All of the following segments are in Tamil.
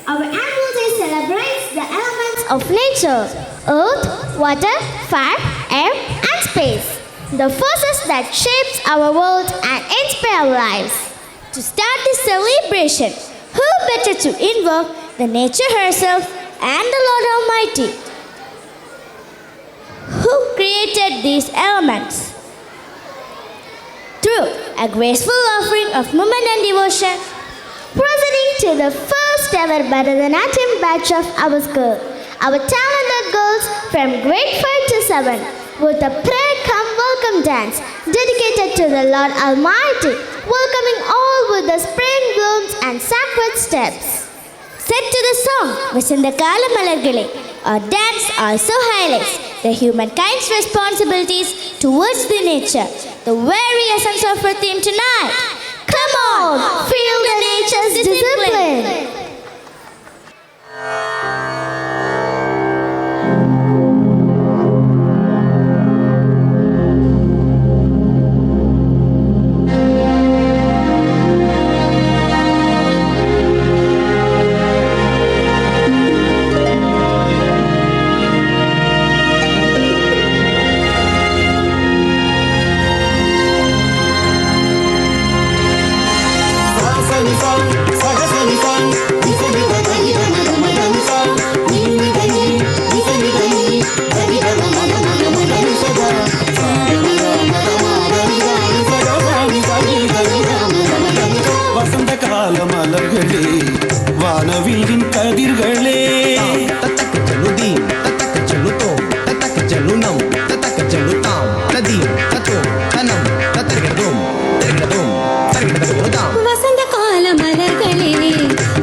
Our annual day celebrates the elements of nature: earth, water, fire, air, and space. The forces that shapes our world and inspire our lives. To start this celebration, who better to invoke the nature herself and the Lord Almighty, who created these elements. Through a graceful offering of movement and devotion, proceeding to the first ever Bharatanatyam batch of our school, our talented girls from grade 5 to 7, with a prayer come welcome dance dedicated to the Lord Almighty, welcoming all with the spring blooms and sacred steps. Set to the song Vasantha Kala Malargale, our dance also highlights the humankind's responsibilities towards the nature, the very essence of our theme tonight. Come on, feel the nature's discipline. வானவில்லின் கதிர்களே தத்தக்க ஜலுதீம் தத்தக்க ஜலுதோம் தத்தக்க ஜலுனம் தத்தக்க ஜலுதாம் ததீம் தத்தோம் தனம் தத்தரிகதோம் தரிகதோம் தரிகதோம் வசந்த கால மலர்களே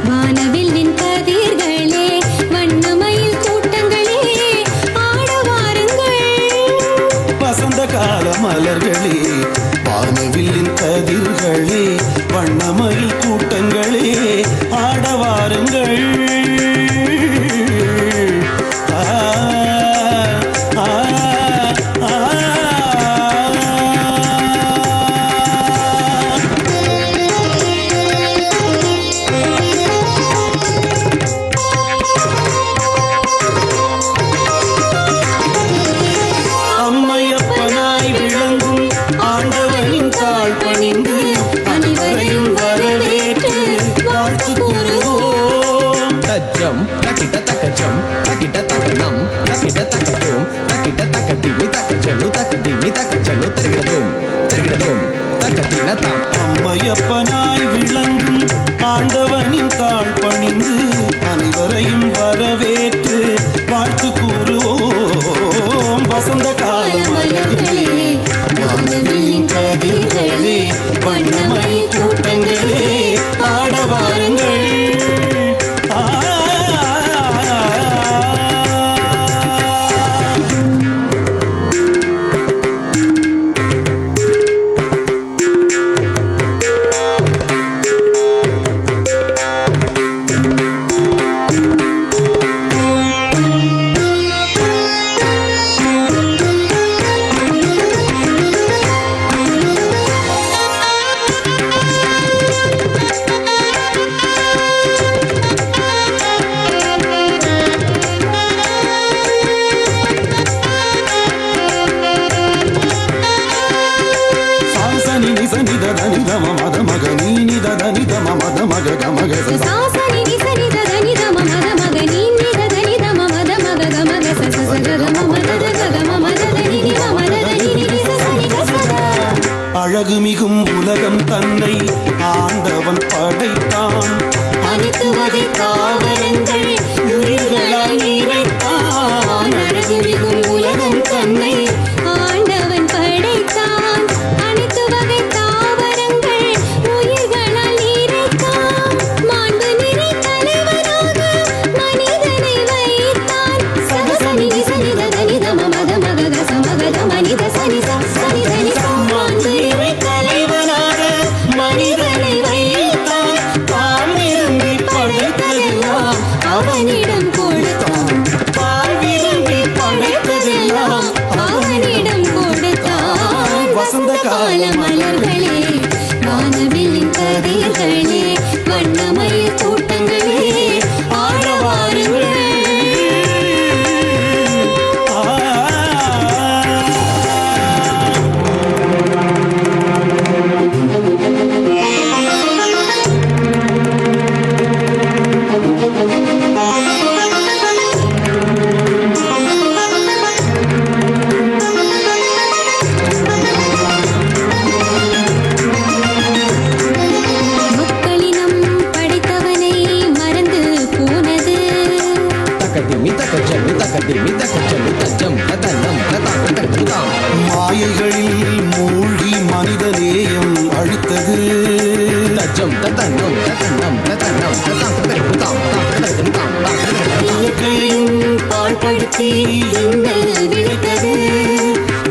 வானவில்லின் கதிர்களே வண்ணமயில் கூட்டங்களே ஆட வாருங்கள். வசந்த கால மலர்களே வானவில்லின் கதிர்களே வண்ணமயில் கூட்டங்களே ஆட வாருங்கள். அம்மையப்பனாய் விளங்கும் ஆண்டவனின் தாழ் பணிந்து அனைவரையும் வரவேற்று வாழ்த்து கூறுவோம். தஜ்ஜம் தக்கிட்ட தக்கஜம் தக்கிட்ட தக்கனம் தக்கிட்ட தக்கதோம் தக்கிட்ட தக்கதிமி தக்கஜலு தக்கதிமி தக்கஜலு தரிகதோம் தரிகதோம் தக்கதினதாம். அம்மையப்பனாய் விளங்கும் ஆண்டவனின் தாழ் பணிந்து அனைவரையும் வரவேற்று வாழ்த்து கூறுவோம். வசந்த கால மலர்களே வானவில்லின் கதிர்களே வண்ணமயில் கூட்டங்களே ஆட வாருங்கள். சாசனி நிசனி ததனி தம மத மக நீனி ததனி தம மத மக கம கச சச கம மத கம மத தனி நிம தனி நிசனி கச. அழகு மிகும் உலகம் தன்னை ஆண்டவன் படைத்தான். அனைத்து வகை தாவரங்கள் உயிர்களாய் நிறைத்தான். அழகு மிகும் உலகம் தன்னை ஆண்டவன் படைத்தான். அனைத்து வகை தாவரங்கள் உயிர்களால் நிறைத்தான். மாண்பு நிறை தலைவனாக மனிதனை வைத்தான். சகசனி நிசனி ததனி தம மத மக கச மக தம நித சனி சனி தனி மாண்பு நிறை தலைவனாக மனிதனை வைத்தான். தான் விரும்பி படைத்ததெல்லாம் அவனிடம் கொடுத்தான். தான் விரும்பி படைத்ததெல்லாம் அவனிடம் கொடுத்தான். வசந்த கால மலர்களே வானவில்லின் கதிர்களே வண்ணமயில் கூட்டங்களே தக்கச்சல்லு தக்கதிமி தக்கச்சல்லு தச்சம் தத்தன்னம் தத்தாக்கு தக்குதாம் மாயைகளில் மூழ்கி மனிதநேயம் அழித்தது தச்சம் தத்தன்னம் தத்தன்னம் தத்தன்னம் தத்தாக்கு தக்குதாம் தக்குதாம் இயற்கையையும் பாழ்படுத்தி இன்னல் விளைத்தது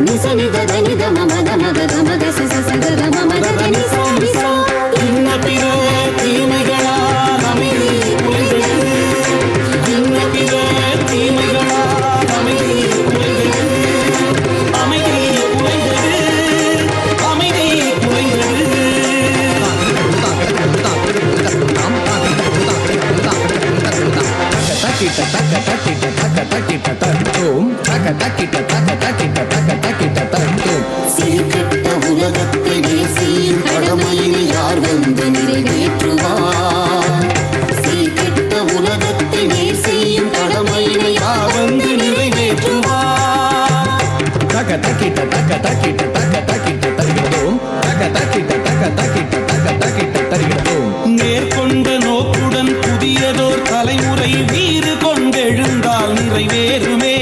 நிசனித தனித மமத மகத மக சசகத மமத நிச நிச இன்ன பிற தீமைகளால் அமைதி குலைகிறது இன்ன பிற தீமைகளால் அமைதி குலைகிறது அமைதி குலைகிறது அமைதி குலைகிறது சீர்கெட்ட உலகத்தை நேசியும் கடமையினை யார் வந்து நிறைவேற்றுவார் சீர்கெட்ட உலகத்தை நேசியும் கடமையினை யார் வந்து நிறைவேற்றுவார் நேர்கொண்ட நோக்குடன் புதியதோர் தலைமுறை வீறு கொண்டெழுந்தால் நிறைவேறுமே